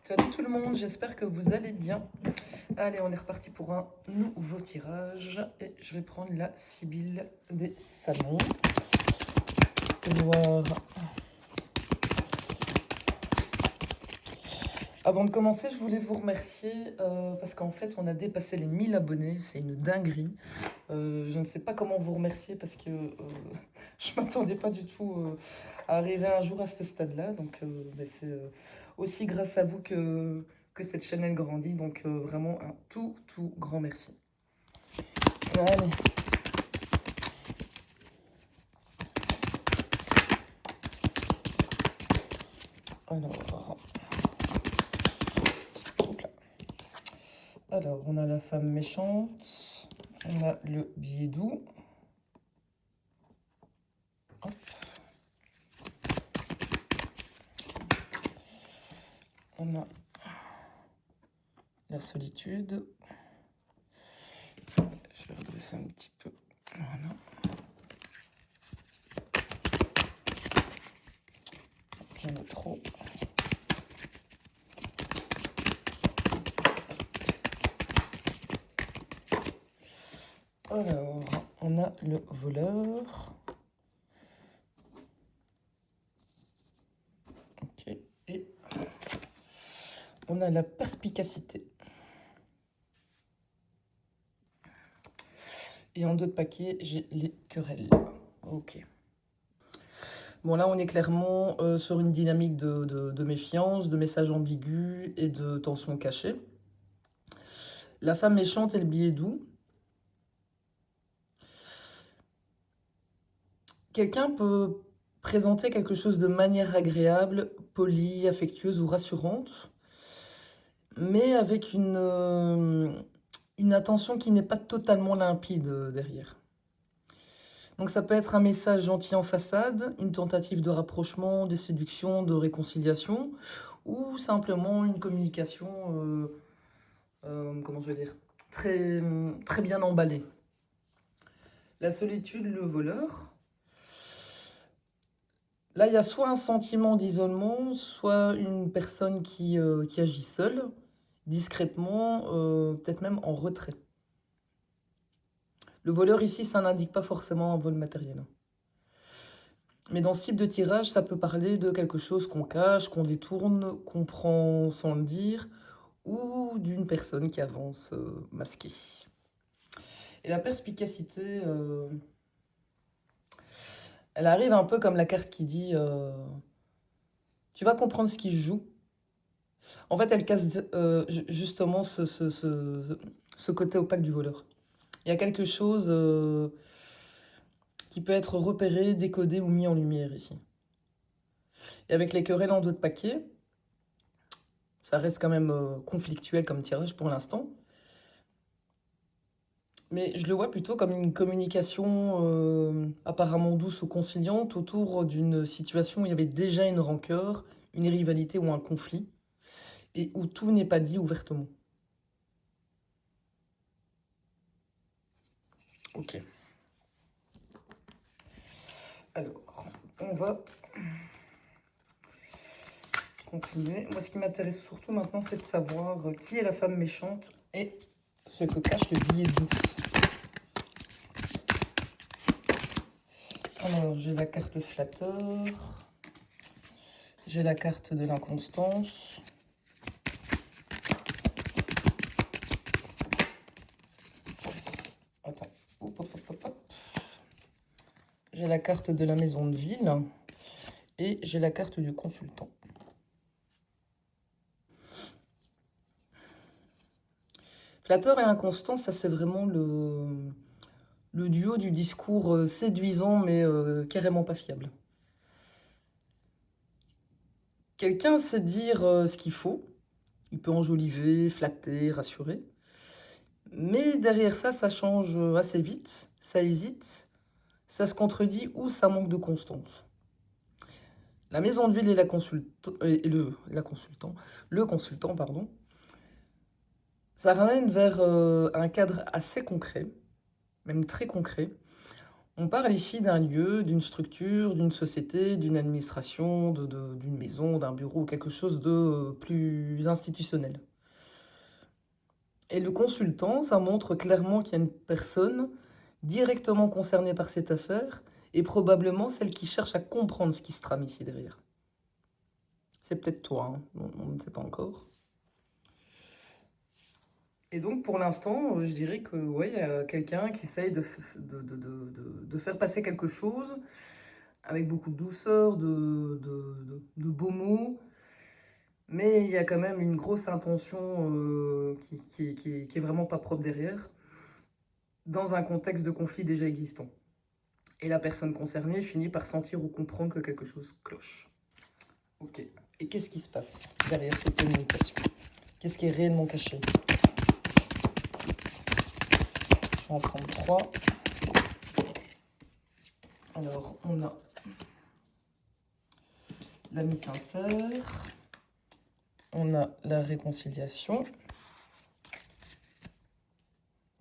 Salut tout le monde, j'espère que vous allez bien. Allez, on est reparti pour un nouveau tirage et je vais prendre la Sibylle des Salons. Voir. Avant de commencer, je voulais vous remercier parce qu'en fait, on a dépassé les 1000 abonnés, c'est une dinguerie. Je ne sais pas comment vous remercier parce que je ne m'attendais pas du tout à arriver un jour à ce stade-là. Donc, c'est aussi grâce à vous que cette chaîne elle grandit. Donc, vraiment un tout grand merci. Allez. Alors, on a la femme méchante, on a le billet doux. Hop. On a la solitude. Je vais redresser un petit peu. Voilà. Il y en a trop. Alors, on a le voleur. Ok. Et on a la perspicacité. Et en 2 paquets, j'ai les querelles. Ok. Bon, là, on est clairement sur une dynamique de méfiance, de messages ambigus et de tensions cachées. La femme méchante et le billet doux. Quelqu'un peut présenter quelque chose de manière agréable, polie, affectueuse ou rassurante, mais avec une attention qui n'est pas totalement limpide derrière. Donc ça peut être un message gentil en façade, une tentative de rapprochement, de séduction, de réconciliation, ou simplement une communication, comment je vais dire, très bien emballée. La solitude, le voleur. Là, il y a soit un sentiment d'isolement, soit une personne qui agit seule, discrètement, peut-être même en retrait. Le voleur ici, ça n'indique pas forcément un vol matériel. Mais dans ce type de tirage, ça peut parler de quelque chose qu'on cache, qu'on détourne, qu'on prend sans le dire, ou d'une personne qui avance masquée. Et la perspicacité, elle arrive un peu comme la carte qui dit tu vas comprendre ce qui se joue. En fait, elle casse justement ce côté opaque du voleur. Il y a quelque chose qui peut être repéré, décodé ou mis en lumière ici. Et avec les querelles en 2 paquets, ça reste quand même conflictuel comme tirage pour l'instant. Mais je le vois plutôt comme une communication apparemment douce ou conciliante autour d'une situation où il y avait déjà une rancœur, une rivalité ou un conflit, et où tout n'est pas dit ouvertement. Ok. Alors, on va continuer. Moi, ce qui m'intéresse surtout maintenant, c'est de savoir qui est la femme méchante et ce que cache le billet doux. Alors, j'ai la carte flatteur. J'ai la carte de l'inconstance. Attends. Hop, hop, hop, hop, hop. J'ai la carte de la maison de ville. Et j'ai la carte du consultant. Flatteur et inconstant, ça c'est vraiment le duo du discours séduisant mais carrément pas fiable. Quelqu'un sait dire ce qu'il faut. Il peut enjoliver, flatter, rassurer. Mais derrière ça, ça change assez vite, ça hésite, ça se contredit ou ça manque de constance. La maison de ville et le consultant, pardon, ça ramène vers un cadre assez concret, même très concret, On parle ici d'un lieu, d'une structure, d'une société, d'une administration, d'une maison, d'un bureau, quelque chose de plus institutionnel. Et le consultant, ça montre clairement qu'il y a une personne directement concernée par cette affaire et probablement celle qui cherche à comprendre ce qui se trame ici derrière. C'est peut-être toi, hein, on ne sait pas encore. Et donc pour l'instant, je dirais que ouais, il y a quelqu'un qui essaye de faire passer quelque chose avec beaucoup de douceur, de beaux mots, mais il y a quand même une grosse intention qui est vraiment pas propre derrière, dans un contexte de conflit déjà existant. Et la personne concernée finit par sentir ou comprendre que quelque chose cloche. Ok. Et qu'est-ce qui se passe derrière cette communication? Qu'est-ce qui est réellement caché? Je vais en prendre 3. Alors, on a l'ami sincère, on a la réconciliation.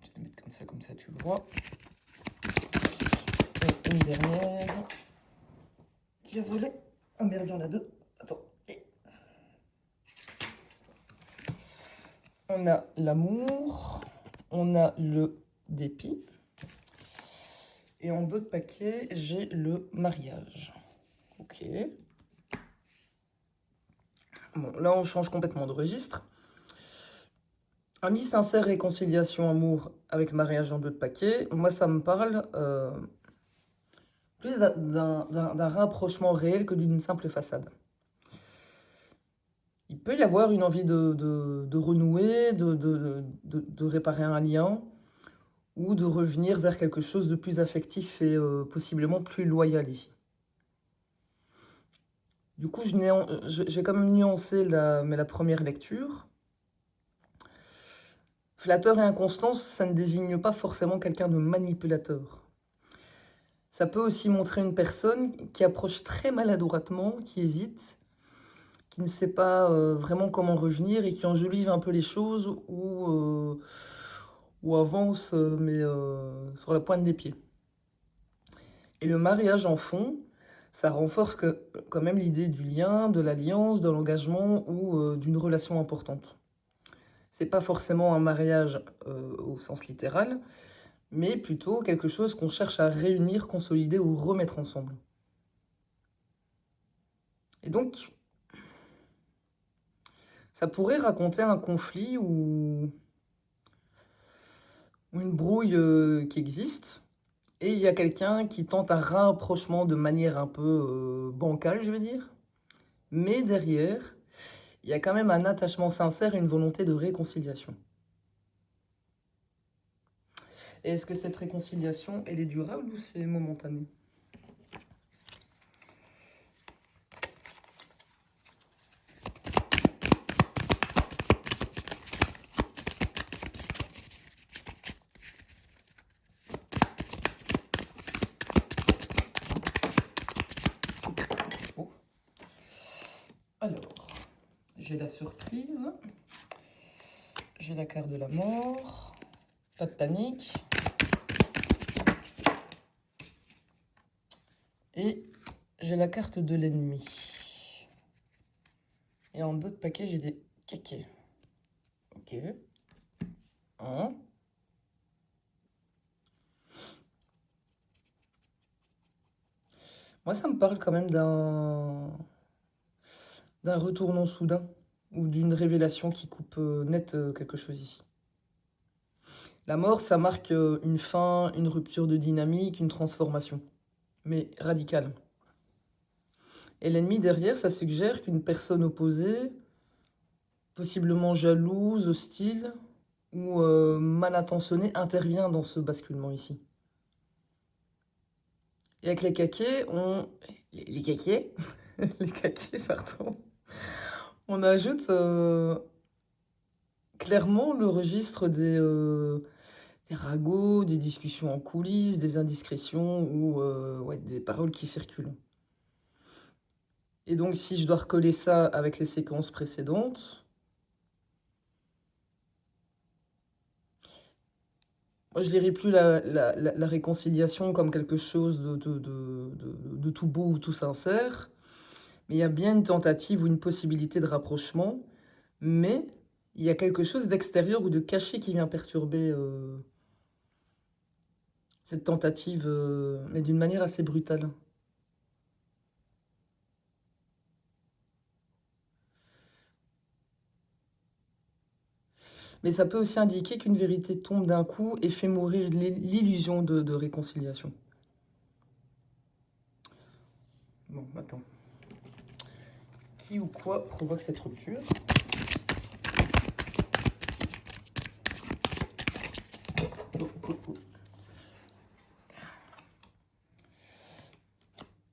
Je vais la mettre comme ça tu le vois. Et une dernière qui a volé. Oh merde, il y en a 2. Attends. On a l'amour, on a le dépit. Et en d'autres paquets, j'ai le mariage. Ok. Bon, là, on change complètement de registre. Ami sincère, réconciliation, amour avec mariage en d'autres paquets. Moi, ça me parle plus d'un rapprochement réel que d'une simple façade. Il peut y avoir une envie de renouer, de réparer un lien, ou de revenir vers quelque chose de plus affectif et possiblement plus loyal ici. Du coup, je vais quand même nuancer la première lecture. Flatteur et inconstant, ça ne désigne pas forcément quelqu'un de manipulateur. Ça peut aussi montrer une personne qui approche très maladroitement, qui hésite, qui ne sait pas vraiment comment revenir et qui enjolive un peu les choses ou avance mais sur la pointe des pieds. Et le mariage en fond, ça renforce quand même l'idée du lien, de l'alliance, de l'engagement ou d'une relation importante. C'est pas forcément un mariage au sens littéral, mais plutôt quelque chose qu'on cherche à réunir, consolider ou remettre ensemble. Et donc, ça pourrait raconter un conflit ou une brouille qui existe, et il y a quelqu'un qui tente un rapprochement de manière un peu bancale, je veux dire, mais derrière, il y a quand même un attachement sincère et une volonté de réconciliation. Et est-ce que cette réconciliation, elle est durable ou c'est momentané? Oh. Alors, j'ai la surprise, j'ai la carte de la mort, pas de panique, et j'ai la carte de l'ennemi. Et en d'autres paquets, j'ai des kékés. Ok. 1. Moi, ça me parle quand même d'un retournement soudain ou d'une révélation qui coupe net quelque chose ici. La mort, ça marque une fin, une rupture de dynamique, une transformation, mais radicale. Et l'ennemi derrière, ça suggère qu'une personne opposée, possiblement jalouse, hostile ou mal intentionnée, intervient dans ce basculement ici. Et avec les kakés, les kakés, les kakés, pardon, on ajoute clairement le registre des ragots, des discussions en coulisses, des indiscrétions ou ouais, des paroles qui circulent. Et donc, si je dois recoller ça avec les séquences précédentes, Moi, je verrais plus la réconciliation comme quelque chose de tout beau ou tout sincère, mais il y a bien une tentative ou une possibilité de rapprochement, mais il y a quelque chose d'extérieur ou de caché qui vient perturber cette tentative, mais d'une manière assez brutale. Mais ça peut aussi indiquer qu'une vérité tombe d'un coup et fait mourir l'illusion de réconciliation. Bon, attends. Qui ou quoi provoque cette rupture? Oh, oh, oh.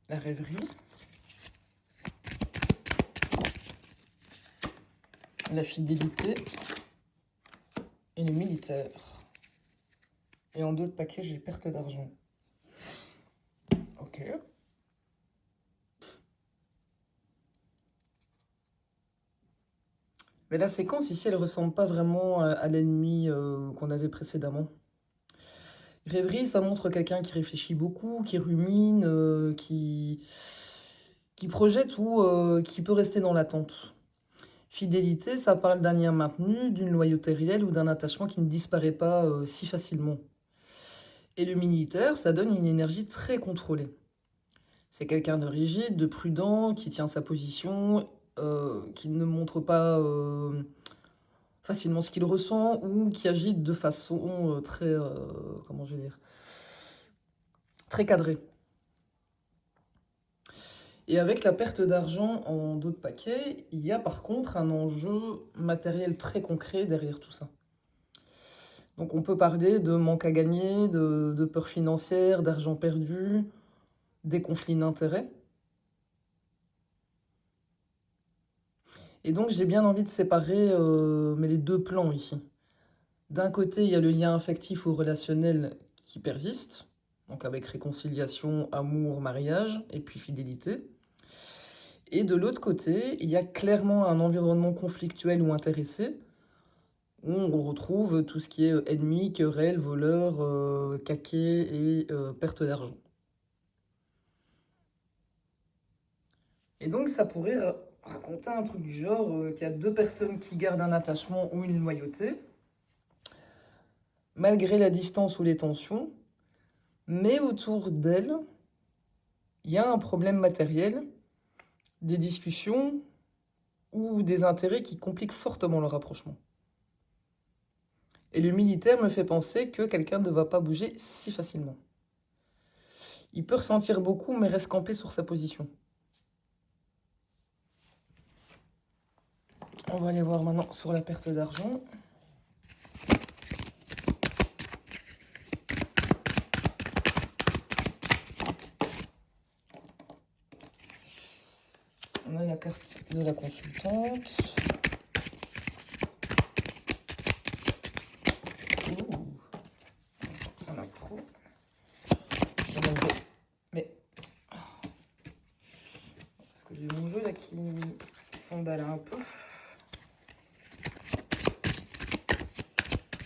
La rêverie. La fidélité. Et le militaire. Et en d'autres paquets, j'ai perte d'argent. Ok. Mais la séquence ici, elle ressemble pas vraiment à l'ennemi qu'on avait précédemment. Rêverie, ça montre quelqu'un qui réfléchit beaucoup, qui rumine, qui projette ou qui peut rester dans l'attente. Fidélité, ça parle d'un lien maintenu, d'une loyauté réelle ou d'un attachement qui ne disparaît pas si facilement. Et le militaire, ça donne une énergie très contrôlée. C'est quelqu'un de rigide, de prudent, qui tient sa position, qui ne montre pas facilement ce qu'il ressent ou qui agit de façon très, comment je vais dire, très cadrée. Et avec la perte d'argent en dos de paquet, il y a par contre un enjeu matériel très concret derrière tout ça. Donc on peut parler de manque à gagner, de peur financière, d'argent perdu, des conflits d'intérêts. Et donc j'ai bien envie de séparer mais les deux plans ici. D'un côté, il y a le lien affectif ou relationnel qui persiste, donc avec réconciliation, amour, mariage, et puis fidélité. Et de l'autre côté, il y a clairement un environnement conflictuel ou intéressé, où on retrouve tout ce qui est ennemi, querelle, voleur, caquet et perte d'argent. Et donc ça pourrait raconter un truc du genre qu'il y a deux personnes qui gardent un attachement ou une loyauté, malgré la distance ou les tensions, mais autour d'elles, il y a un problème matériel, des discussions ou des intérêts qui compliquent fortement le rapprochement. Et le militaire me fait penser que quelqu'un ne va pas bouger si facilement. Il peut ressentir beaucoup, mais reste campé sur sa position. On va aller voir maintenant sur la perte d'argent. On a la carte de la consultante. Ouh, on a trop. Mais parce que j'ai mon jeu là qui s'emballe un peu.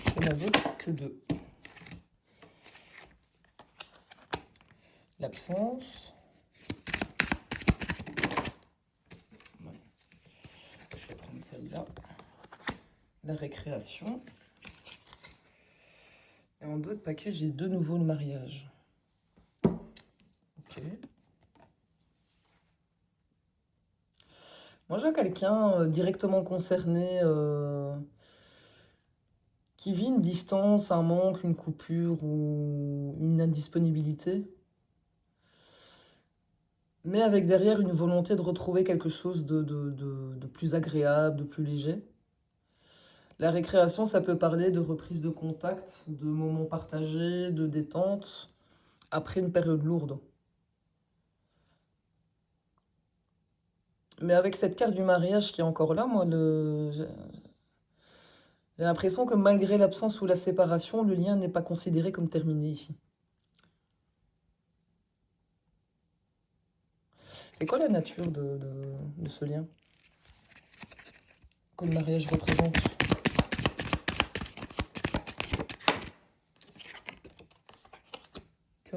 Je n'en veux que deux. L'absence. Ouais. Je vais prendre celle-là. La récréation. Et en d'autres paquets, j'ai de nouveau le mariage. Ok. Moi, je vois quelqu'un directement concerné qui vit une distance, un manque, une coupure ou une indisponibilité, mais avec derrière une volonté de retrouver quelque chose de plus agréable, de plus léger. La récréation, ça peut parler de reprise de contact, de moments partagés, de détente, après une période lourde. Mais avec cette carte du mariage qui est encore là, moi, j'ai l'impression que malgré l'absence ou la séparation, le lien n'est pas considéré comme terminé ici. C'est quoi la nature de ce lien que le mariage représente?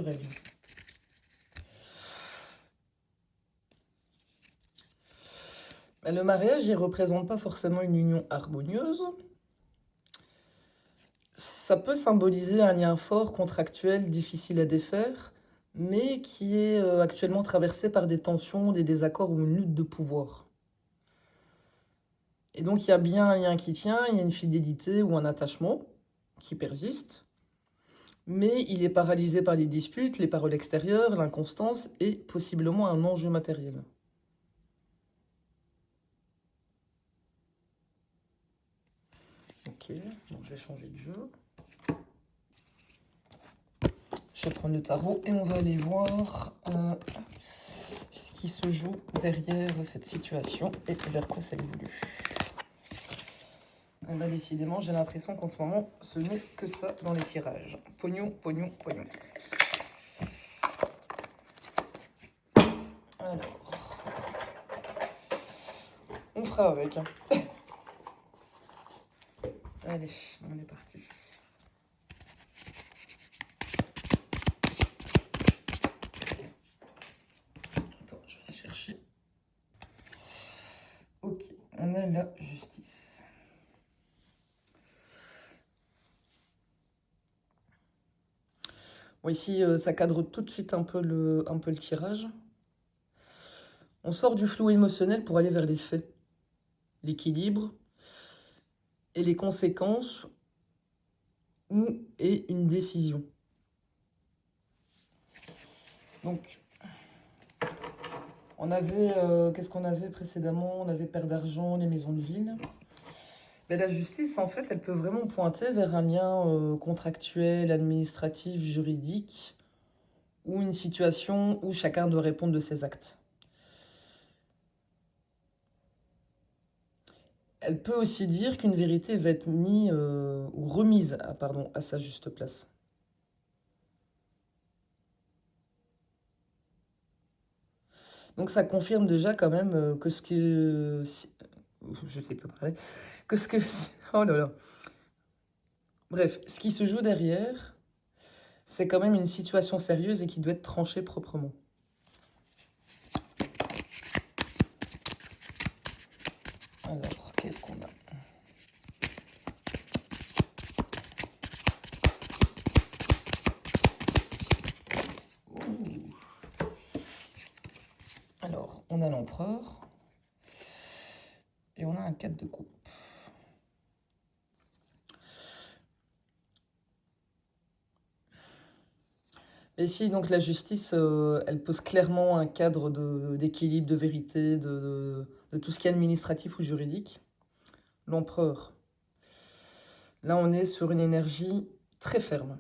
elle. Le mariage, il ne représente pas forcément une union harmonieuse. Ça peut symboliser un lien fort, contractuel, difficile à défaire, mais qui est actuellement traversé par des tensions, des désaccords ou une lutte de pouvoir. Et donc il y a bien un lien qui tient, il y a une fidélité ou un attachement qui persiste, mais il est paralysé par les disputes, les paroles extérieures, l'inconstance et possiblement un enjeu matériel. Ok, bon, je vais changer de jeu. Je vais prendre le tarot et on va aller voir ce qui se joue derrière cette situation et vers quoi ça évolue. Et bah, décidément, j'ai l'impression qu'en ce moment, ce n'est que ça dans les tirages. Pognon, pognon, pognon. Alors, on fera avec. Allez, on est parti. Attends, je vais la chercher. Ok, on a la justice. Bon, ici, ça cadre tout de suite un peu le tirage. On sort du flou émotionnel pour aller vers les faits, l'équilibre et les conséquences et une décision. Donc, on avait, qu'est-ce qu'on avait précédemment? On avait Père d'argent, les maisons de ville. Mais la justice, en fait, elle peut vraiment pointer vers un lien contractuel, administratif, juridique, ou une situation où chacun doit répondre de ses actes. Elle peut aussi dire qu'une vérité va être mise ou remise à sa juste place. Donc ça confirme déjà quand même que ce que... je sais pas parler. Que ce que... Oh là là. Bref, ce qui se joue derrière, c'est quand même une situation sérieuse et qui doit être tranchée proprement. Alors, qu'est-ce qu'on a? Ouh. Alors, on a l'empereur et on a un 4 de coupe. Et ici, donc, la justice, elle pose clairement un cadre d'équilibre, de vérité, de tout ce qui est administratif ou juridique. L'empereur. Là, on est sur une énergie très ferme.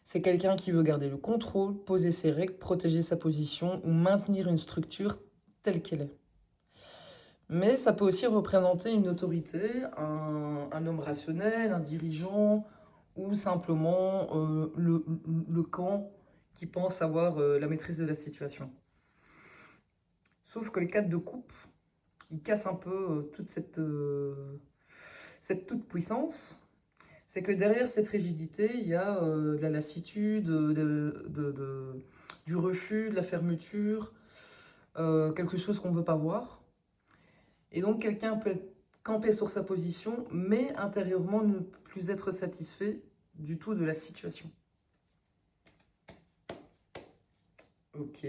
C'est quelqu'un qui veut garder le contrôle, poser ses règles, protéger sa position ou maintenir une structure telle qu'elle est. Mais ça peut aussi représenter une autorité, un homme rationnel, un dirigeant, ou simplement le camp qui pense avoir la maîtrise de la situation. Sauf que les 4 de coupe, ils cassent un peu toute cette toute-puissance. C'est que derrière cette rigidité, il y a de la lassitude, du refus, de la fermeture, quelque chose qu'on ne veut pas voir. Et donc quelqu'un peut camper sur sa position, mais intérieurement ne plus être satisfait du tout de la situation. Ok.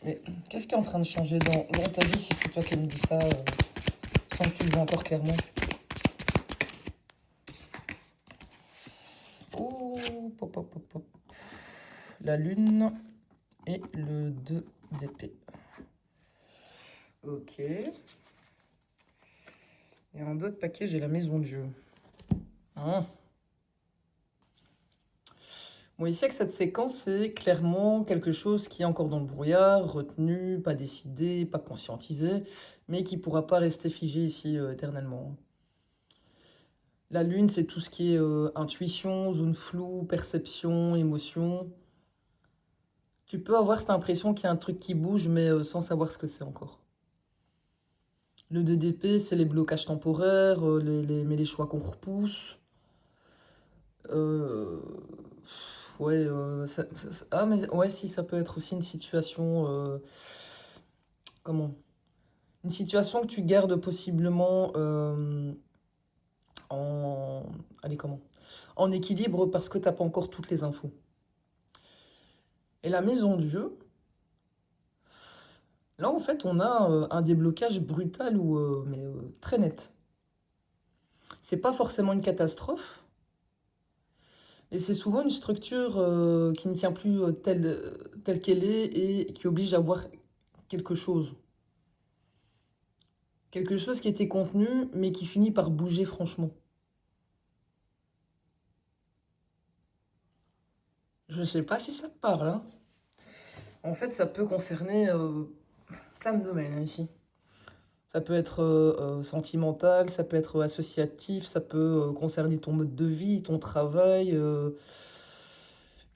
Mais qu'est-ce qui est en train de changer dans ta vie si c'est toi qui me dis ça sans que tu le vois encore clairement? Oh, pop, pop, pop, pop. La lune et le 2 d'épée. Ok. Et en d'autres paquets, j'ai la maison de jeu. Hein? Bon, ici, avec cette séquence, c'est clairement quelque chose qui est encore dans le brouillard, retenu, pas décidé, pas conscientisé, mais qui ne pourra pas rester figé ici éternellement. La lune, c'est tout ce qui est intuition, zone floue, perception, émotion. Tu peux avoir cette impression qu'il y a un truc qui bouge, mais sans savoir ce que c'est encore. Le 2 d'épée, c'est les blocages temporaires, mais les choix qu'on repousse. Euh, ouais, ah, mais ouais, si, ça peut être aussi une situation. Comment? Une situation que tu gardes possiblement en. Allez, comment? En équilibre parce que t'as pas encore toutes les infos. Et la maison Dieu, là, en fait, on a un déblocage brutal ou très net. C'est pas forcément une catastrophe, et c'est souvent une structure qui ne tient plus telle qu'elle est et qui oblige à voir quelque chose. Quelque chose qui était contenu, mais qui finit par bouger franchement. Je sais pas si ça te parle, hein. En fait, ça peut concerner plein de domaines, hein, ici. Ça peut être sentimental, ça peut être associatif, ça peut concerner ton mode de vie, ton travail,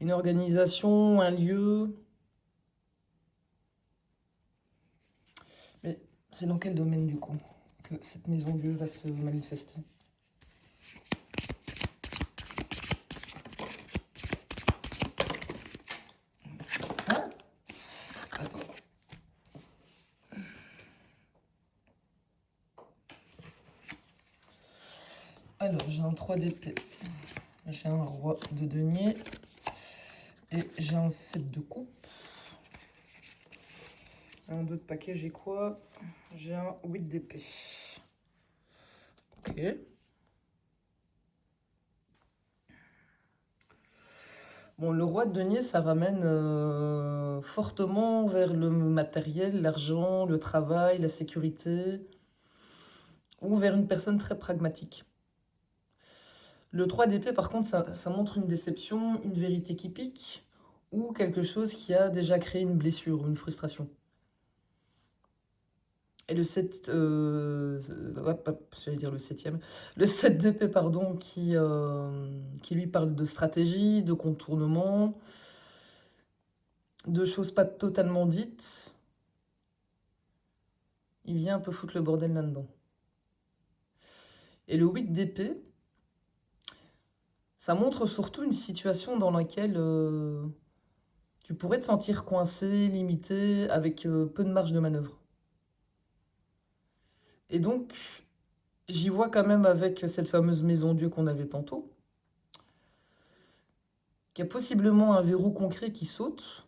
une organisation, un lieu. Mais c'est dans quel domaine du coup que cette maison Dieu va se manifester? Hein? Attends. Alors, j'ai un 3 d'épée, j'ai un roi de denier et j'ai un 7 de coupe. Un 2 de paquet, j'ai quoi? J'ai un 8 d'épée. Ok. Bon, le roi de denier, ça ramène fortement vers le matériel, l'argent, le travail, la sécurité, ou vers une personne très pragmatique. Le 3 d'épée, par contre, ça montre une déception, une vérité qui pique, ou quelque chose qui a déjà créé une blessure ou une frustration. Et le 7, hop, hop, j'allais dire le septième, le 7 d'épée, pardon, qui lui parle de stratégie, de contournement, de choses pas totalement dites. Il vient un peu foutre le bordel là-dedans. Et le 8 d'épée, ça montre surtout une situation dans laquelle tu pourrais te sentir coincé, limité, avec peu de marge de manœuvre. Et donc, j'y vois quand même avec cette fameuse maison Dieu qu'on avait tantôt, qu'il y a possiblement un verrou concret qui saute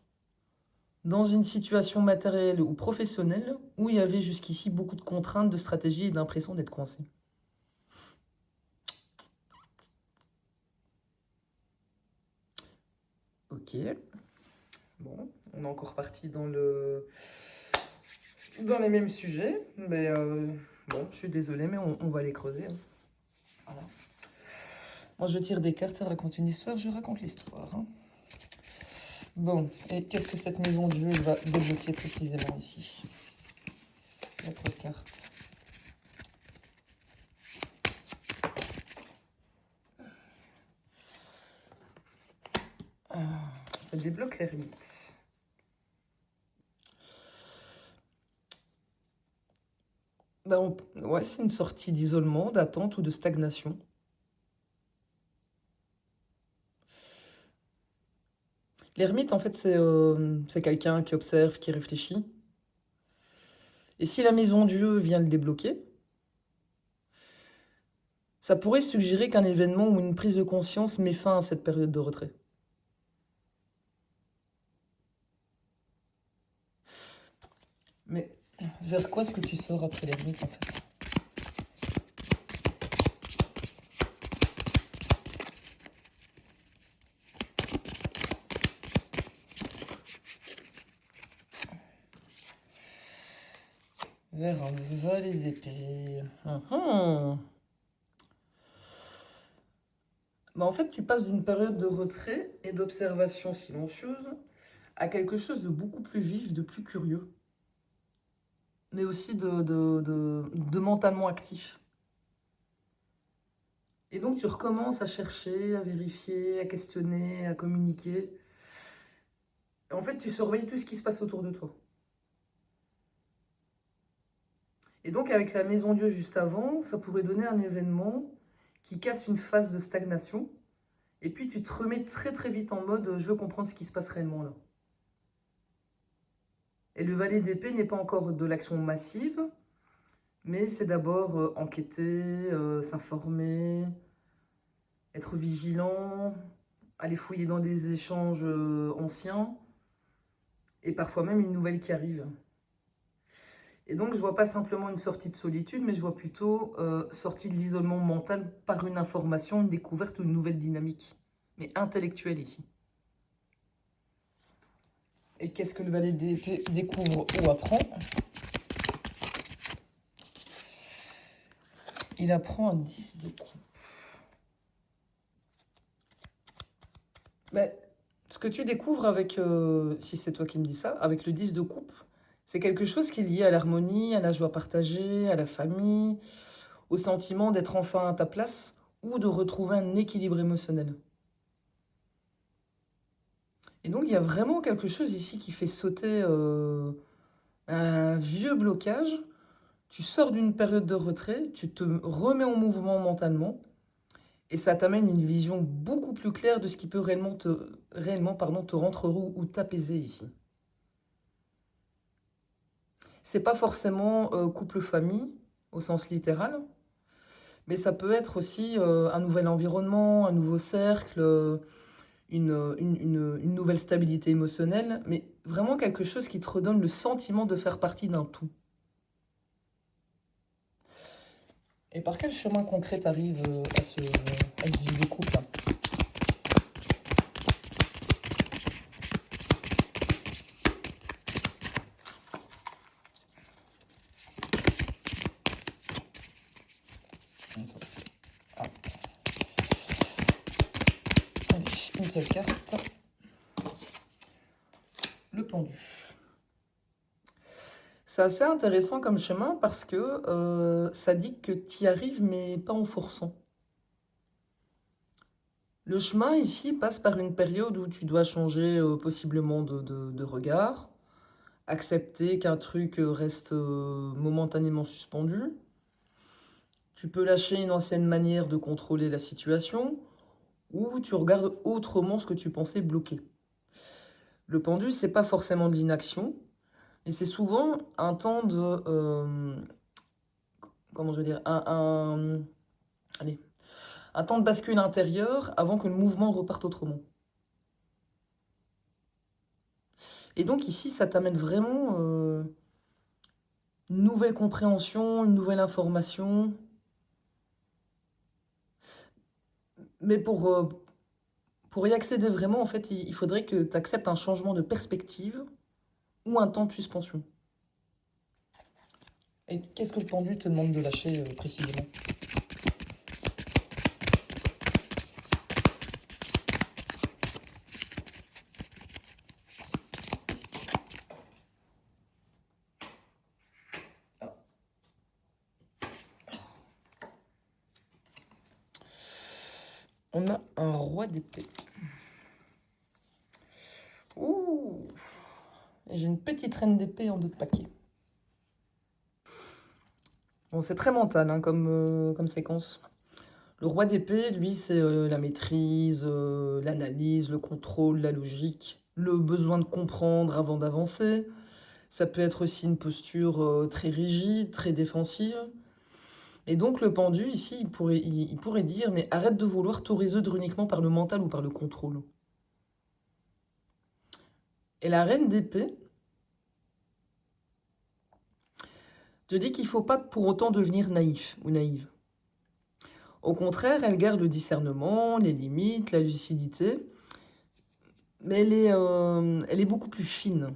dans une situation matérielle ou professionnelle où il y avait jusqu'ici beaucoup de contraintes, de stratégie et d'impression d'être coincé. Ok. Bon, on est encore parti dans les mêmes sujets, mais bon, je suis désolée, mais on va les creuser, hein. Voilà. Moi, je tire des cartes, ça raconte une histoire, je raconte l'histoire, hein. Bon, et qu'est-ce que cette maison Dieu va débloquer précisément ici? Notre carte. Ah, ça débloque l'ermite. Bah, ouais, c'est une sortie d'isolement, d'attente ou de stagnation. L'ermite, en fait, c'est quelqu'un qui observe, qui réfléchit. Et si la maison Dieu vient le débloquer, ça pourrait suggérer qu'un événement ou une prise de conscience met fin à cette période de retrait. Mais vers quoi est-ce que tu sors après l'ermite, en fait? Vers un valet d'épée. Bah, en fait, tu passes d'une période de retrait et d'observation silencieuse à quelque chose de beaucoup plus vif, de plus curieux, mais aussi de mentalement actif. Et donc, tu recommences à chercher, à vérifier, à questionner, à communiquer. En fait, tu surveilles tout ce qui se passe autour de toi. Et donc avec la maison Dieu juste avant, ça pourrait donner un événement qui casse une phase de stagnation. Et puis tu te remets très très vite en mode je veux comprendre ce qui se passe réellement là. Et le valet d'épée n'est pas encore de l'action massive, mais c'est d'abord enquêter, s'informer, être vigilant, aller fouiller dans des échanges anciens, et parfois même une nouvelle qui arrive. Et donc je vois pas simplement une sortie de solitude, mais je vois plutôt sortie de l'isolement mental par une information, une découverte ou une nouvelle dynamique, mais intellectuelle ici. Et qu'est-ce que le valet d'épée découvre ou apprend? Il apprend un 10 de coupe. Mais ce que tu découvres avec, si c'est toi qui me dis ça, avec le 10 de coupe, c'est quelque chose qui est lié à l'harmonie, à la joie partagée, à la famille, au sentiment d'être enfin à ta place ou de retrouver un équilibre émotionnel. Et donc il y a vraiment quelque chose ici qui fait sauter un vieux blocage. Tu sors d'une période de retrait, tu te remets en mouvement mentalement, et ça t'amène une vision beaucoup plus claire de ce qui peut te rendre heureux ou t'apaiser ici. C'est pas forcément couple-famille au sens littéral, mais ça peut être aussi un nouvel environnement, un nouveau cercle, une nouvelle stabilité émotionnelle, mais vraiment quelque chose qui te redonne le sentiment de faire partie d'un tout. Et par quel chemin concret t'arrives à ce 10 de couple là? Attends, ah. Allez, une seule carte. Le pendu. C'est assez intéressant comme chemin parce que ça dit que tu y arrives mais pas en forçant. Le chemin ici passe par une période où tu dois changer possiblement de regard, accepter qu'un truc reste momentanément suspendu. Tu peux lâcher une ancienne manière de contrôler la situation ou tu regardes autrement ce que tu pensais bloqué. Le pendu, c'est pas forcément de l'inaction, mais c'est souvent un temps de... comment je veux dire allez, un temps de bascule intérieur avant que le mouvement reparte autrement. Et donc ici, ça t'amène vraiment une nouvelle compréhension, une nouvelle information. Mais pour y accéder vraiment, en fait, il faudrait que tu acceptes un changement de perspective ou un temps de suspension. Et qu'est-ce que le pendu te demande de lâcher précisément? Ah. On a un roi d'épée. Ouh! Et j'ai une petite reine d'épée en dos de paquet. Bon, c'est très mental hein, comme séquence. Le roi d'épée, lui, c'est la maîtrise, l'analyse, le contrôle, la logique, le besoin de comprendre avant d'avancer. Ça peut être aussi une posture très rigide, très défensive. Et donc le pendu, ici, il pourrait dire, mais arrête de vouloir tout résoudre uniquement par le mental ou par le contrôle. Et la reine d'épée te dit qu'il ne faut pas pour autant devenir naïf ou naïve. Au contraire, elle garde le discernement, les limites, la lucidité, mais elle est beaucoup plus fine.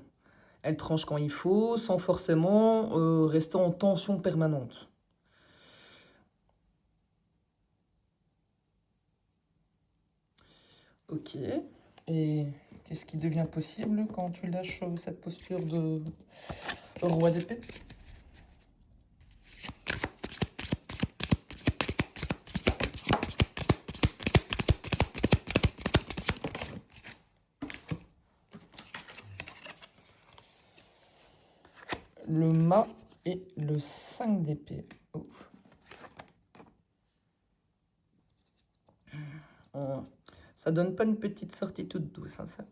Elle tranche quand il faut, sans forcément rester en tension permanente. Ok. Et qu'est-ce qui devient possible quand tu lâches cette posture de roi d'épée? Le mât et le 5 d'épée. Oh. Ça donne pas une petite sortie toute douce, hein, ça.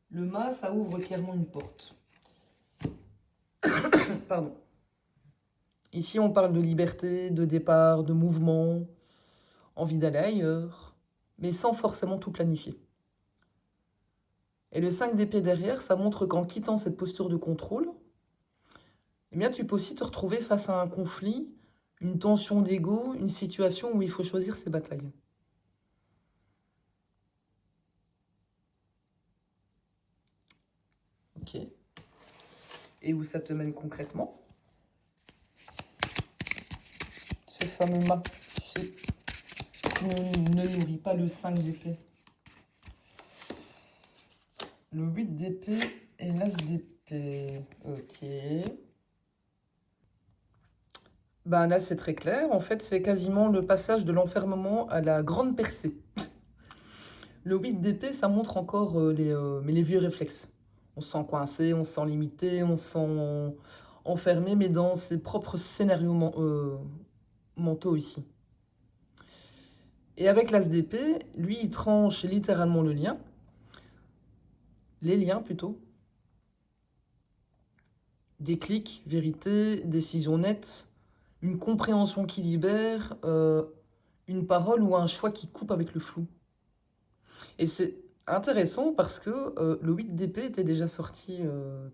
Le mât, ça ouvre clairement une porte. Pardon. Ici, on parle de liberté, de départ, de mouvement, envie d'aller ailleurs, mais sans forcément tout planifier. Et le 5 d'épée derrière, ça montre qu'en quittant cette posture de contrôle, eh bien, tu peux aussi te retrouver face à un conflit, une tension d'ego, une situation où il faut choisir ses batailles. Ok. Et où ça te mène concrètement? Ce fameux mât ici ne nourrit pas le 5 d'épée. Le 8 d'épée et l'as d'épée. Ok. Ben là, c'est très clair. En fait, c'est quasiment le passage de l'enfermement à la grande percée. Le 8 d'épée, ça montre encore les vieux réflexes. On se sent coincé, on se sent limité, on se sent enfermé, mais dans ses propres scénarios mentaux ici. Et avec l'as d'épée, lui, il tranche littéralement le lien. Les liens, plutôt. Déclic, vérité, décision nette, une compréhension qui libère, une parole ou un choix qui coupe avec le flou. Et c'est intéressant parce que le 8 d'épée était déjà sorti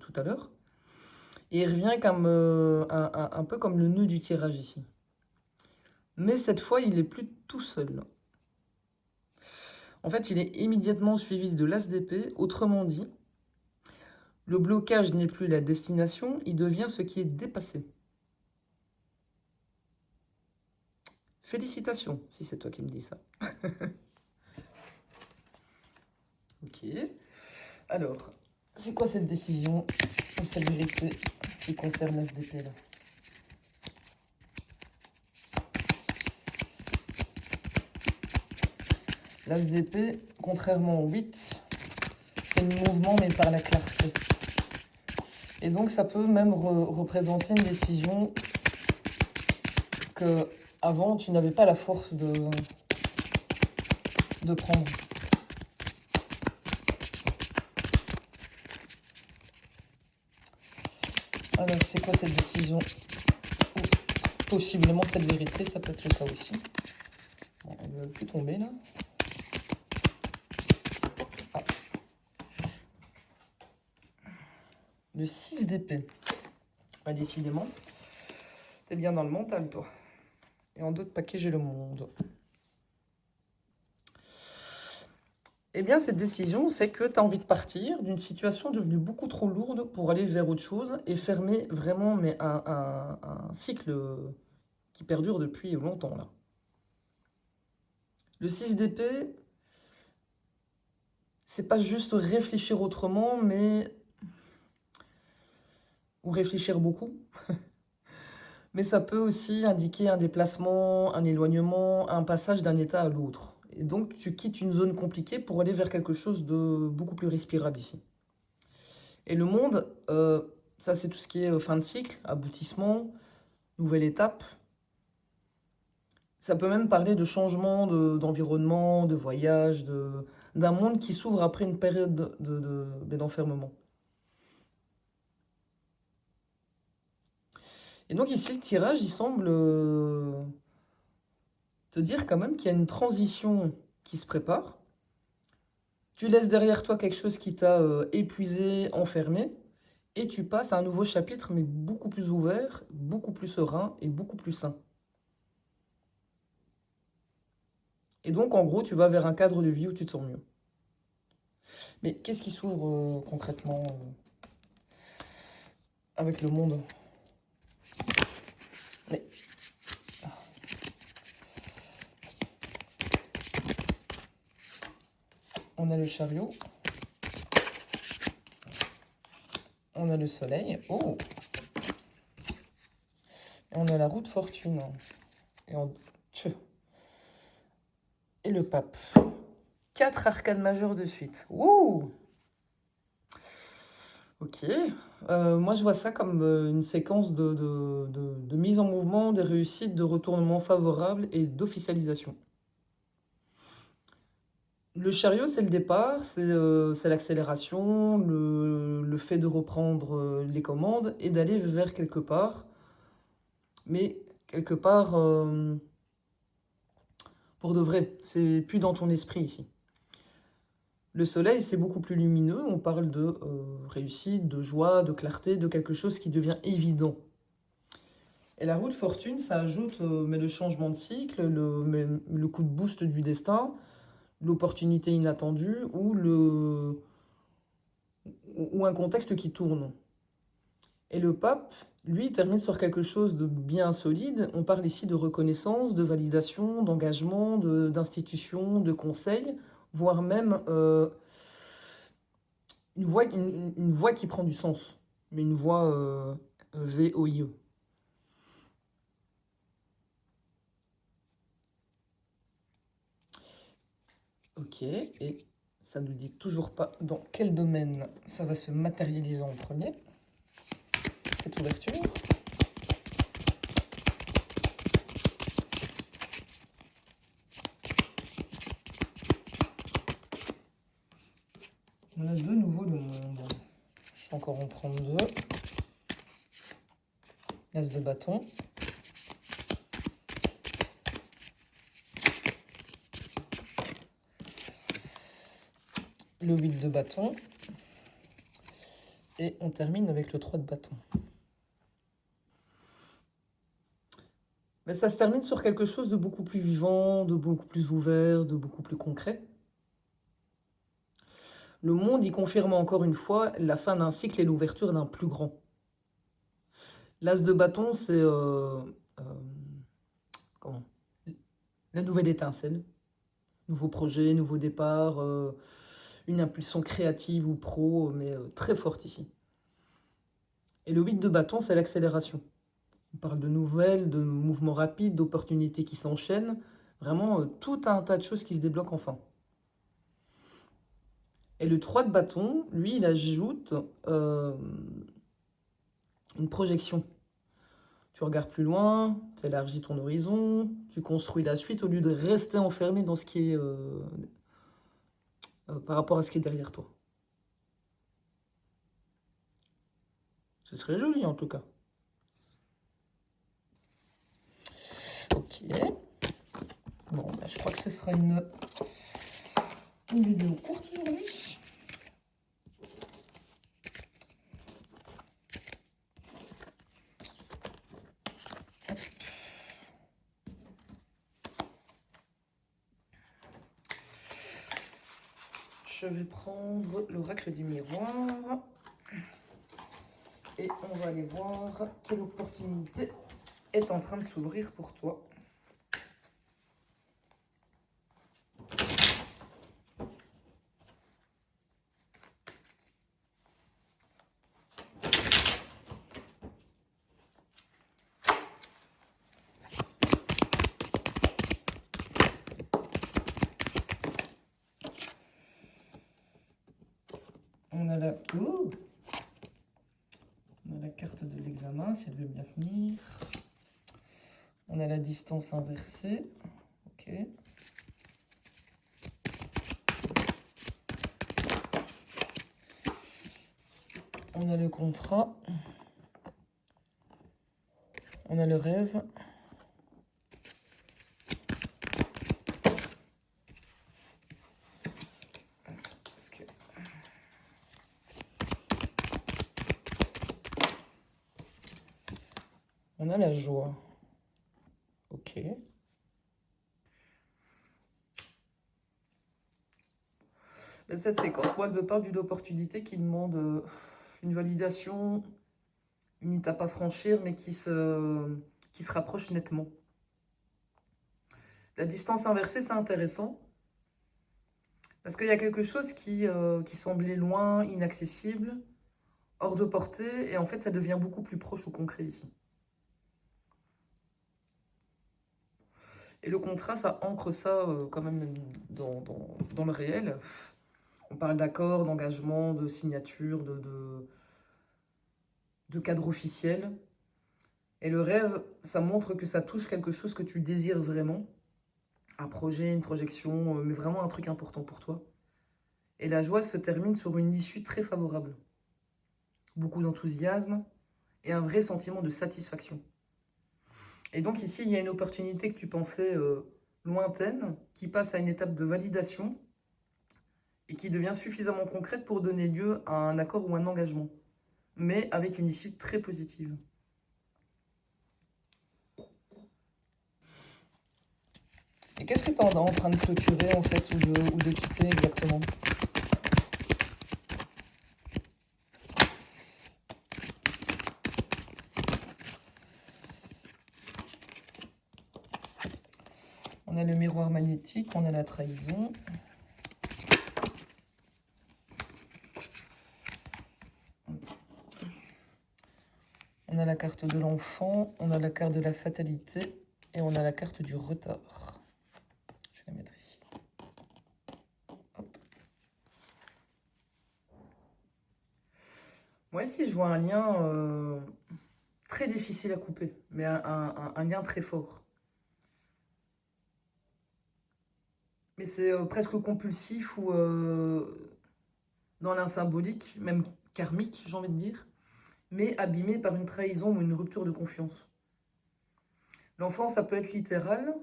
tout à l'heure. Et il revient comme, un peu comme le nœud du tirage ici. Mais cette fois, il n'est plus tout seul. En fait, il est immédiatement suivi de l'as d'épée. Autrement dit, le blocage n'est plus la destination, il devient ce qui est dépassé. Félicitations, si c'est toi qui me dis ça. Ok. Alors, c'est quoi cette décision ou cette vérité qui concerne l'ASDP là? L'ASDP, contrairement au 8, c'est le mouvement mais par la clarté. Et donc ça peut même représenter une décision que avant tu n'avais pas la force de prendre. Alors c'est quoi cette décision? Ou possiblement cette vérité, ça peut être le cas aussi. Bon, elle ne veut plus tomber là. Ah. Le 6 d'épée. Bah, décidément, t'es bien dans le mental toi. Et en d'autres paquets, j'ai le monde. Eh bien, cette décision, c'est que tu as envie de partir d'une situation devenue beaucoup trop lourde pour aller vers autre chose et fermer vraiment mais un cycle qui perdure depuis longtemps, là. Le 6 d'épée, c'est pas juste réfléchir autrement, mais... ou réfléchir beaucoup. Mais ça peut aussi indiquer un déplacement, un éloignement, un passage d'un état à l'autre. Et donc, tu quittes une zone compliquée pour aller vers quelque chose de beaucoup plus respirable ici. Et le monde, ça c'est tout ce qui est fin de cycle, aboutissement, nouvelle étape. Ça peut même parler de changement d'environnement, de voyage, d'un monde qui s'ouvre après une période d'enfermement. Et donc ici, le tirage, il semble te dire quand même qu'il y a une transition qui se prépare. Tu laisses derrière toi quelque chose qui t'a épuisé, enfermé, et tu passes à un nouveau chapitre, mais beaucoup plus ouvert, beaucoup plus serein et beaucoup plus sain. Et donc, en gros, tu vas vers un cadre de vie où tu te sens mieux. Mais qu'est-ce qui s'ouvre concrètement avec le monde? Mais... On a le chariot. On a le soleil. Oh! Et on a la roue de fortune. Et le pape. 4 arcanes majeures de suite. Wouh! Ok. Moi, je vois ça comme une séquence de mise en mouvement, de réussite, de retournement favorable et d'officialisation. Le chariot, c'est le départ, c'est l'accélération, le fait de reprendre les commandes et d'aller vers quelque part. Mais quelque part, pour de vrai, c'est plus dans ton esprit ici. Le soleil, c'est beaucoup plus lumineux. On parle de réussite, de joie, de clarté, de quelque chose qui devient évident. Et la roue de fortune, ça ajoute mais le changement de cycle, le coup de boost du destin, l'opportunité inattendue ou un contexte qui tourne. Et le pape, lui, termine sur quelque chose de bien solide. On parle ici de reconnaissance, de validation, d'engagement, d'institution, de conseil, voire même une voix qui prend du sens, mais une voix VOIE. Ok, et ça ne nous dit toujours pas dans quel domaine ça va se matérialiser en premier, cette ouverture. On a de nouveau le monde. Je vais encore en prendre deux. L'as de bâton. Le 8 de bâton. Et on termine avec le 3 de bâton. Mais ça se termine sur quelque chose de beaucoup plus vivant, de beaucoup plus ouvert, de beaucoup plus concret. Le monde y confirme encore une fois la fin d'un cycle et l'ouverture d'un plus grand. L'as de bâton, c'est comment la nouvelle étincelle. Nouveau projet, nouveau départ, une impulsion créative ou pro, mais très forte ici. Et le 8 de bâton, c'est l'accélération. On parle de nouvelles, de mouvements rapides, d'opportunités qui s'enchaînent. Vraiment, tout un tas de choses qui se débloquent enfin. Et le 3 de bâton, lui, il ajoute une projection. Tu regardes plus loin, tu élargis ton horizon, tu construis la suite au lieu de rester enfermé dans ce qui est par rapport à ce qui est derrière toi. Ce serait joli en tout cas. Ok. Bon, bah, je crois que ce sera une vidéo courte aujourd'hui. Je vais prendre l'oracle du miroir et on va aller voir quelle opportunité est en train de s'ouvrir pour toi. On a la... Ouh, on a la carte de l'examen, si elle veut bien tenir. On a la distance inversée. Ok. On a le contrat. On a le rêve. On a la joie. Ok. Mais cette séquence, moi, elle me parle d'une opportunité qui demande une validation, une étape à franchir, mais qui se rapproche nettement. La distance inversée, c'est intéressant. Parce qu'il y a quelque chose qui semblait loin, inaccessible, hors de portée, et en fait, ça devient beaucoup plus proche au concret ici. Et le contrat, ça ancre ça quand même dans le réel. On parle d'accord, d'engagement, de signature, de cadre officiel. Et le rêve, ça montre que ça touche quelque chose que tu désires vraiment. Un projet, une projection, mais vraiment un truc important pour toi. Et la joie se termine sur une issue très favorable. Beaucoup d'enthousiasme et un vrai sentiment de satisfaction. Et donc ici, il y a une opportunité que tu pensais lointaine, qui passe à une étape de validation et qui devient suffisamment concrète pour donner lieu à un accord ou un engagement, mais avec une issue très positive. Et qu'est-ce que tu es en train de clôturer en fait, ou de quitter exactement? On a le miroir magnétique, on a la trahison. On a la carte de l'enfant, on a la carte de la fatalité et on a la carte du retard. Je vais la mettre ici. Hop. Moi ici, je vois un lien très difficile à couper, mais un lien très fort. Mais c'est presque compulsif ou dans l'insymbolique, même karmique, j'ai envie de dire, mais abîmé par une trahison ou une rupture de confiance. L'enfant, ça peut être littéral,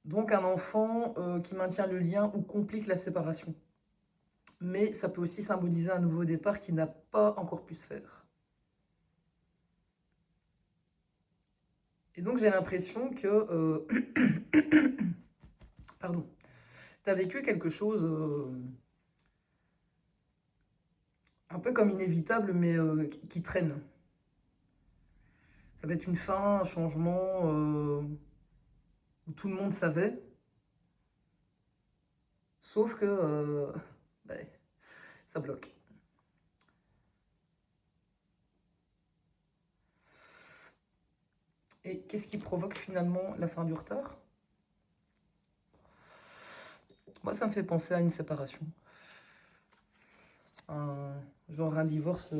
donc un enfant qui maintient le lien ou complique la séparation. Mais ça peut aussi symboliser un nouveau départ qui n'a pas encore pu se faire. Et donc j'ai l'impression que pardon, tu as vécu quelque chose un peu comme inévitable, mais qui traîne. Ça va être une fin, un changement où tout le monde savait, sauf que ouais, ça bloque. Et qu'est-ce qui provoque finalement la fin du retard? Moi, ça me fait penser à une séparation. Genre un divorce.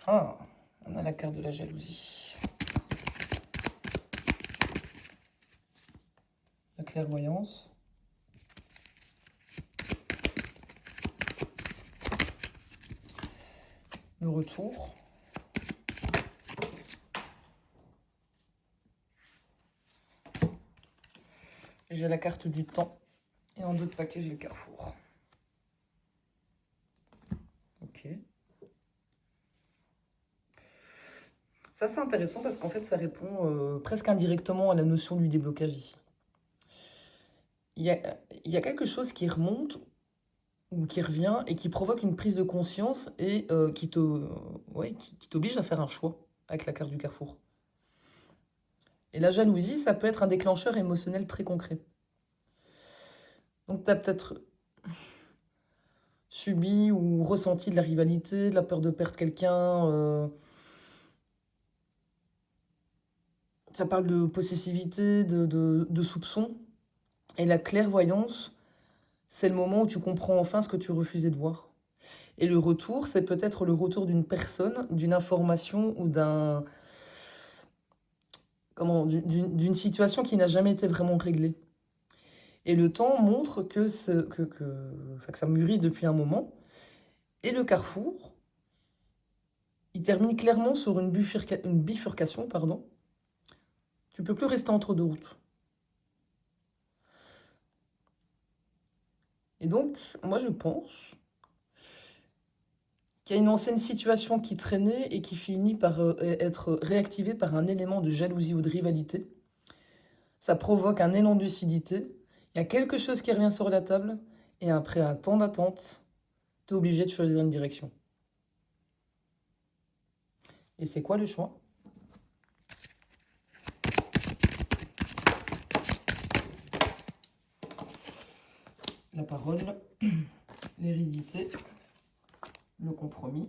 Ah, on a la carte de la jalousie. La clairvoyance. Le retour. J'ai la carte du temps. Et en d'autres paquets, j'ai le carrefour. Ok. Ça, c'est intéressant parce qu'en fait, ça répond presque indirectement à la notion du déblocage ici. Il y a quelque chose qui remonte ou qui revient et qui provoque une prise de conscience et qui t'oblige à faire un choix avec la carte du carrefour. Et la jalousie, ça peut être un déclencheur émotionnel très concret. Donc, tu as peut-être subi ou ressenti de la rivalité, de la peur de perdre quelqu'un. Ça parle de possessivité, de soupçon. Et la clairvoyance, c'est le moment où tu comprends enfin ce que tu refusais de voir. Et le retour, c'est peut-être le retour d'une personne, d'une information ou d'une situation qui n'a jamais été vraiment réglée. Et le temps montre que ça mûrit depuis un moment. Et le carrefour, il termine clairement sur une bifurcation, pardon. Tu peux plus rester entre deux routes. Et donc, moi je pense qu'il y a une ancienne situation qui traînait et qui finit par être réactivée par un élément de jalousie ou de rivalité. Ça provoque un élan de lucidité. Il y a quelque chose qui revient sur la table. Et après un temps d'attente, tu es obligé de choisir une direction. Et c'est quoi le choix? La parole, l'hérédité, le compromis.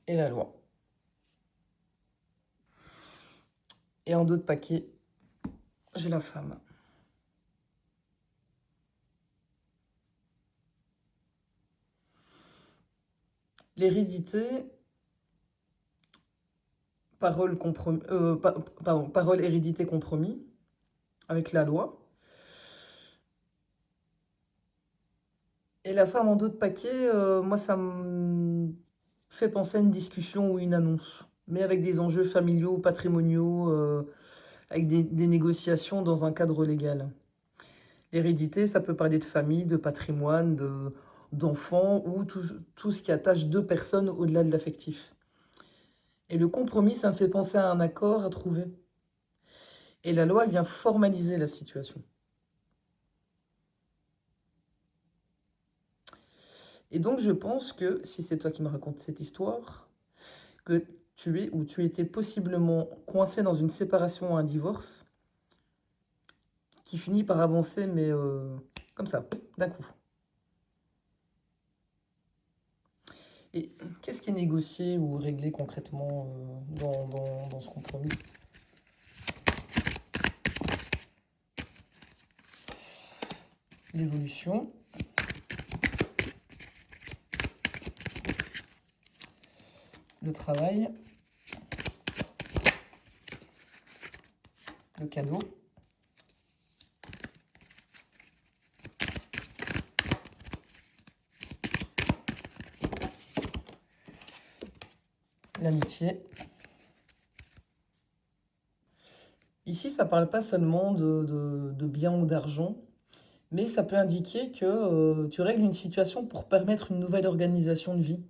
Et la loi. Et en dos de paquet, j'ai la femme. L'hérédité, parole hérédité compromis avec la loi. Et la femme en dos de paquet, moi, ça me fait penser à une discussion ou une annonce, mais avec des enjeux familiaux, patrimoniaux, avec des négociations dans un cadre légal. L'hérédité, ça peut parler de famille, de patrimoine, d'enfants ou tout ce qui attache deux personnes au-delà de l'affectif. Et le compromis, ça me fait penser à un accord à trouver. Et la loi, elle vient formaliser la situation. Et donc, je pense que, si c'est toi qui me racontes cette histoire, que tu es ou tu étais possiblement coincé dans une séparation ou un divorce qui finit par avancer, mais comme ça, d'un coup. Et qu'est-ce qui est négocié ou réglé concrètement dans ce compromis? L'évolution, le travail, le cadeau, l'amitié. Ici, ça ne parle pas seulement de biens ou d'argent, mais ça peut indiquer que tu règles une situation pour permettre une nouvelle organisation de vie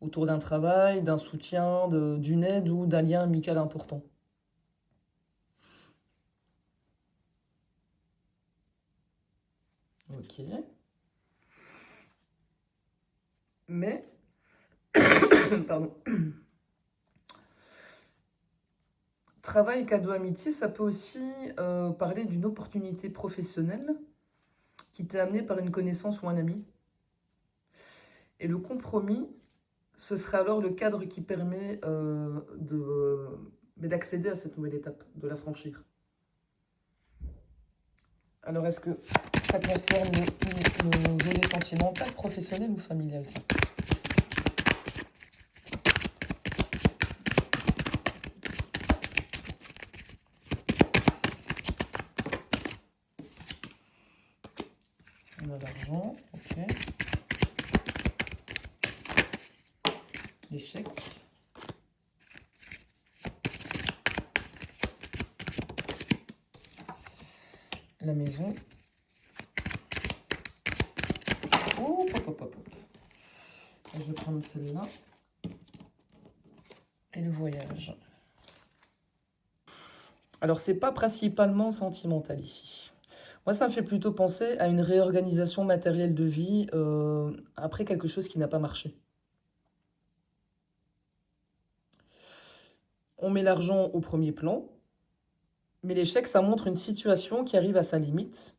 autour d'un travail, d'un soutien, d'une aide ou d'un lien amical important. Ok. Mais, pardon, travail, cadeau, amitié, ça peut aussi parler d'une opportunité professionnelle qui t'est amenée par une connaissance ou un ami. Et le compromis, ce sera alors le cadre qui permet d'accéder à cette nouvelle étape, de la franchir. Alors, est-ce que ça concerne le volet sentimental, professionnel ou familial, ça? On a l'argent, ok. L'échec. La maison. Oh, hop, hop, hop. Je vais prendre celle-là. Et le voyage. Alors, c'est pas principalement sentimental ici. Moi, ça me fait plutôt penser à une réorganisation matérielle de vie après quelque chose qui n'a pas marché. On met l'argent au premier plan, mais l'échec, ça montre une situation qui arrive à sa limite.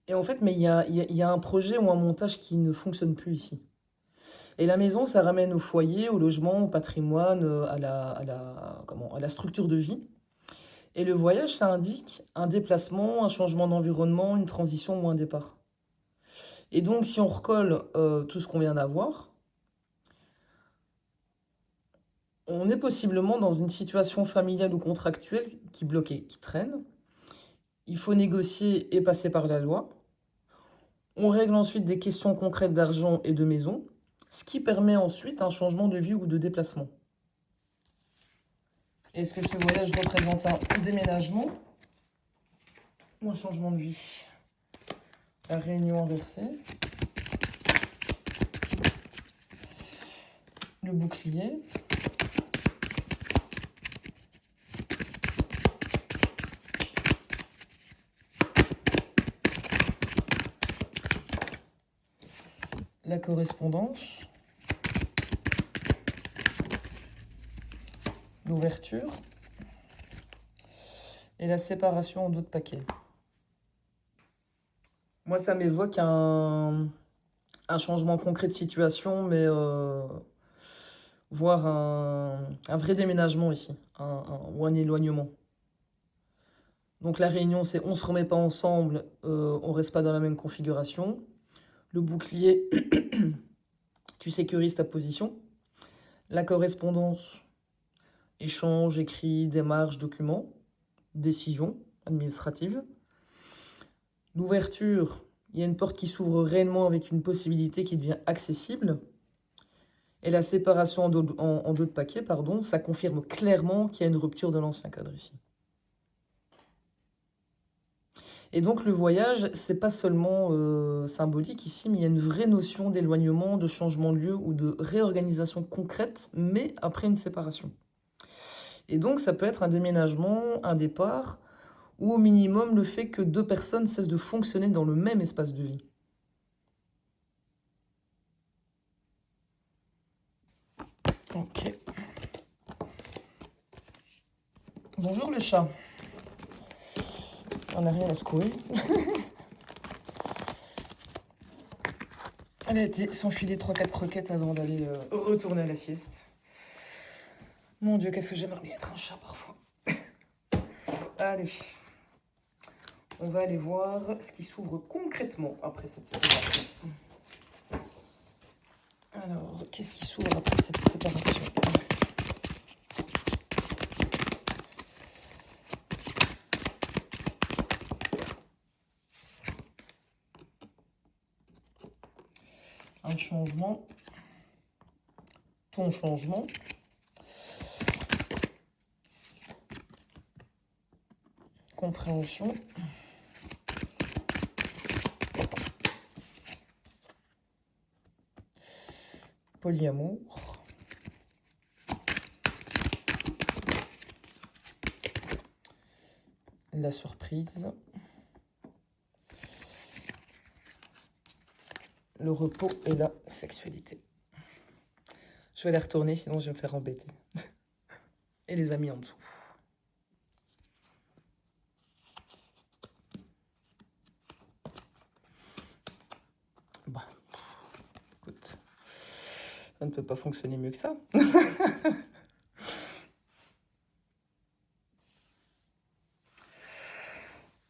Et en fait, mais il y a un projet ou un montage qui ne fonctionne plus ici. Et la maison, ça ramène au foyer, au logement, au patrimoine, à la structure de vie. Et le voyage, ça indique un déplacement, un changement d'environnement, une transition ou un départ. Et donc, si on recolle tout ce qu'on vient d'avoir, on est possiblement dans une situation familiale ou contractuelle qui bloque, qui traîne. Il faut négocier et passer par la loi. On règle ensuite des questions concrètes d'argent et de maison, ce qui permet ensuite un changement de vie ou de déplacement. Est-ce que ce voyage représente un déménagement ou un changement de vie? La réunion inversée. Le bouclier. La correspondance. L'ouverture. Et la séparation en d'autres paquets. Moi, ça m'évoque un changement concret de situation, mais voire un vrai déménagement ici, ou un éloignement. Donc la réunion, c'est on se remet pas ensemble, on reste pas dans la même configuration. Le bouclier, tu sécurises ta position. La correspondance, échange, écrit, démarche, document, décision administrative. L'ouverture, il y a une porte qui s'ouvre réellement avec une possibilité qui devient accessible. Et la séparation en deux de paquets, pardon, ça confirme clairement qu'il y a une rupture de l'ancien cadre ici. Et donc le voyage, c'est pas seulement symbolique ici, mais il y a une vraie notion d'éloignement, de changement de lieu ou de réorganisation concrète, mais après une séparation. Et donc ça peut être un déménagement, un départ, ou au minimum le fait que deux personnes cessent de fonctionner dans le même espace de vie. Ok. Bonjour le chat. On n'a rien à secouer. Elle a été s'enfiler 3-4 croquettes avant d'aller retourner à la sieste. Mon Dieu, qu'est-ce que j'aimerais bien être un chat parfois. Allez. On va aller voir ce qui s'ouvre concrètement après cette séparation. Alors, qu'est-ce qui s'ouvre après cette séparation? Un changement. Ton changement. Compréhension. Polyamour. La surprise. Le repos et la sexualité. Je vais les retourner, sinon je vais me faire embêter. Et les amis en dessous. Bah, écoute, ça ne peut pas fonctionner mieux que ça.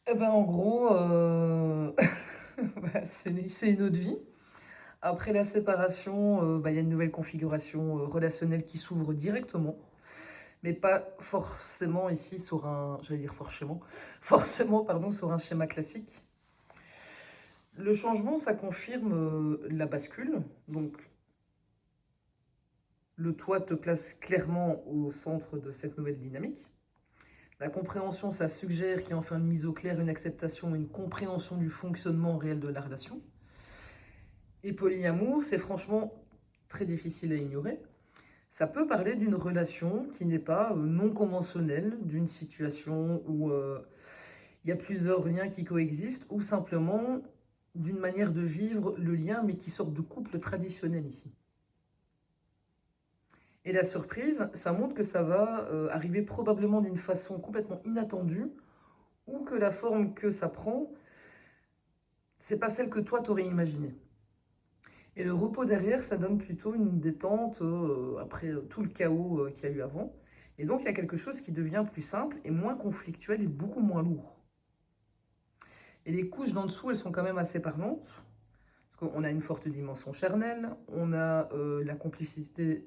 Eh ben, en gros, bah, c'est une autre vie. Après la séparation, bah, y a une nouvelle configuration relationnelle qui s'ouvre directement, mais pas forcément ici sur un, j'allais dire forcément, pardon, sur un schéma classique. Le changement, ça confirme la bascule. Donc, le toi te place clairement au centre de cette nouvelle dynamique. La compréhension, ça suggère qu'il y a enfin une mise au clair, une acceptation, une compréhension du fonctionnement réel de la relation. Et polyamour, c'est franchement très difficile à ignorer. Ça peut parler d'une relation qui n'est pas non conventionnelle, d'une situation où il y a plusieurs liens qui coexistent, ou simplement d'une manière de vivre le lien, mais qui sort du couple traditionnel ici. Et la surprise, ça montre que ça va arriver probablement d'une façon complètement inattendue, ou que la forme que ça prend, c'est pas celle que toi t'aurais imaginée. Et le repos derrière, ça donne plutôt une détente après tout le chaos qu'il y a eu avant. Et donc, il y a quelque chose qui devient plus simple et moins conflictuel et beaucoup moins lourd. Et les couches d'en dessous, elles sont quand même assez parlantes. Parce qu'on a une forte dimension charnelle, on a la complicité,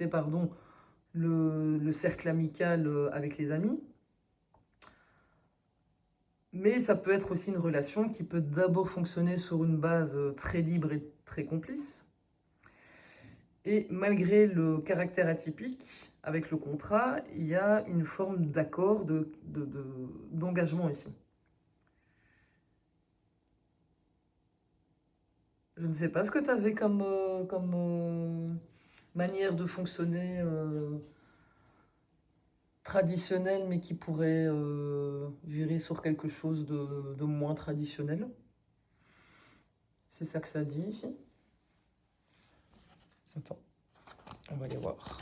pardon, le cercle amical avec les amis. Mais ça peut être aussi une relation qui peut d'abord fonctionner sur une base très libre et très complice. Et malgré le caractère atypique, avec le contrat, il y a une forme d'accord, d'engagement ici. Je ne sais pas ce que tu avais comme manière de fonctionner traditionnelle, mais qui pourrait virer sur quelque chose de moins traditionnel. C'est ça que ça dit ici. Attends, on va aller voir.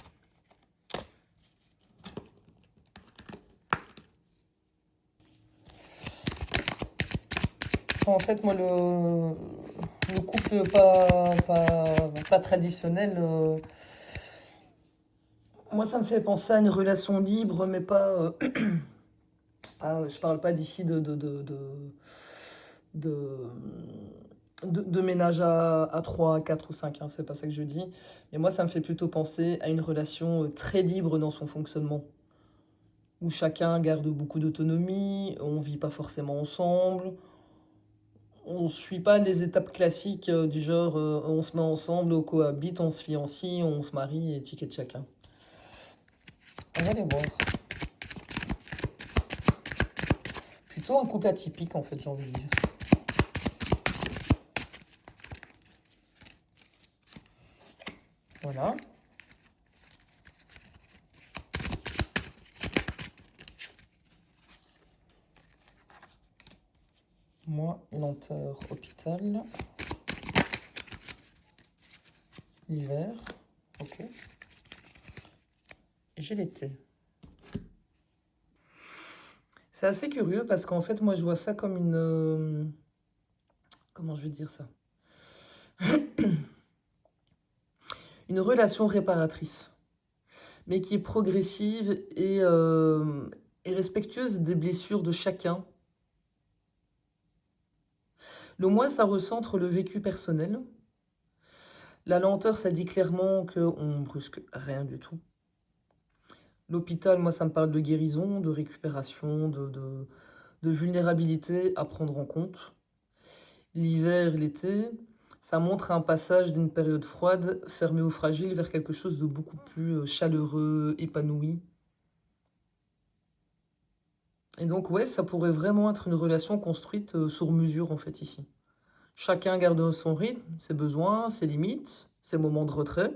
En fait, moi, le couple pas traditionnel, Moi, ça me fait penser à une relation libre, mais pas, je parle pas d'ici de, de ménage à 3, 4 ou 5, hein, c'est pas ça que je dis. Mais moi, ça me fait plutôt penser à une relation très libre dans son fonctionnement, où chacun garde beaucoup d'autonomie, on vit pas forcément ensemble, on suit pas des étapes classiques du genre on se met ensemble, on cohabite, on se fiancie, on se marie et tic et chacun. On va aller voir. Plutôt un couple atypique en fait, j'ai envie de dire. Voilà. Moi, lenteur, hôpital. L'hiver. Ok. Et j'ai l'été. C'est assez curieux parce qu'en fait, moi, je vois ça comme une... comment je vais dire ça? Une relation réparatrice, mais qui est progressive et respectueuse des blessures de chacun. Le moi, ça recentre le vécu personnel. La lenteur, ça dit clairement qu'on brusque rien du tout. L'hôpital, moi, ça me parle de guérison, de récupération, de vulnérabilité à prendre en compte. L'hiver, l'été, ça montre un passage d'une période froide, fermée ou fragile, vers quelque chose de beaucoup plus chaleureux, épanoui. Et donc, ouais, ça pourrait vraiment être une relation construite sur mesure, en fait, ici. Chacun garde son rythme, ses besoins, ses limites, ses moments de retrait,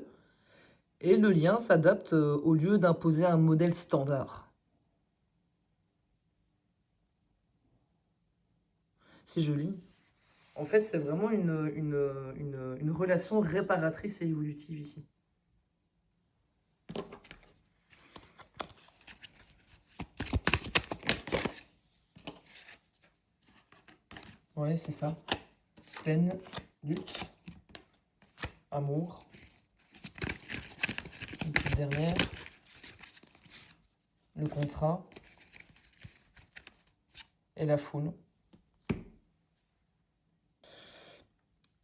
et le lien s'adapte au lieu d'imposer un modèle standard. C'est joli. En fait, c'est vraiment une relation réparatrice et évolutive ici. Ouais, c'est ça. Peine, lutte, amour. Une petite dernière. Le contrat et la foule.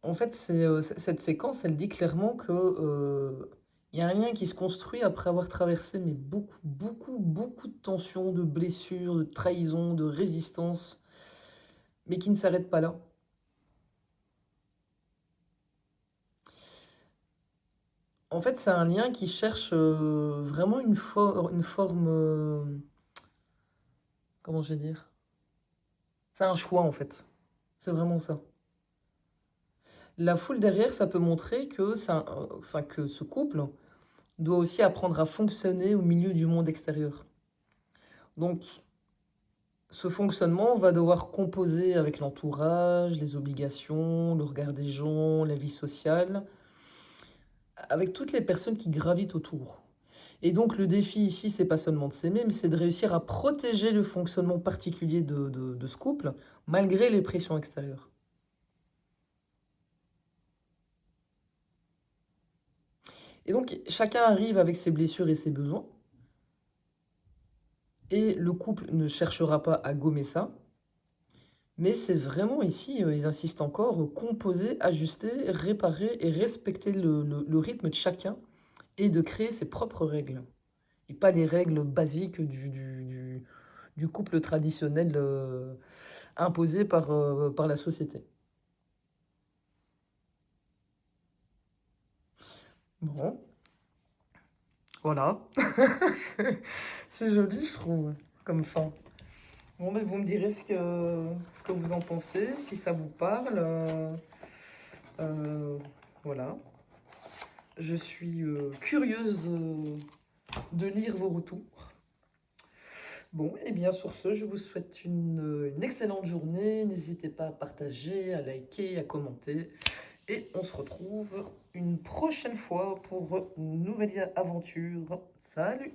En fait, cette séquence, elle dit clairement que y a un lien qui se construit après avoir traversé mais beaucoup, beaucoup, beaucoup de tensions, de blessures, de trahisons, de résistance, mais qui ne s'arrête pas là. En fait, c'est un lien qui cherche vraiment une forme... comment je vais dire? C'est un choix, en fait. C'est vraiment ça. La foule derrière, ça peut montrer que, enfin, que ce couple doit aussi apprendre à fonctionner au milieu du monde extérieur. Donc, ce fonctionnement va devoir composer avec l'entourage, les obligations, le regard des gens, la vie sociale, avec toutes les personnes qui gravitent autour. Et donc le défi ici, c'est pas seulement de s'aimer, mais c'est de réussir à protéger le fonctionnement particulier de ce couple, malgré les pressions extérieures. Et donc chacun arrive avec ses blessures et ses besoins, et le couple ne cherchera pas à gommer ça, mais c'est vraiment ici, ils insistent encore, composer, ajuster, réparer et respecter le rythme de chacun et de créer ses propres règles. Et pas les règles basiques du couple traditionnel imposé par la société. Bon, voilà. C'est c'est joli, je trouve, comme fin. Bon, mais vous me direz ce que vous en pensez, si ça vous parle. Euh, voilà. Je suis curieuse de lire vos retours. Bon, et bien sur ce, je vous souhaite une excellente journée. N'hésitez pas à partager, à liker, à commenter. Et on se retrouve une prochaine fois pour une nouvelle aventure. Salut!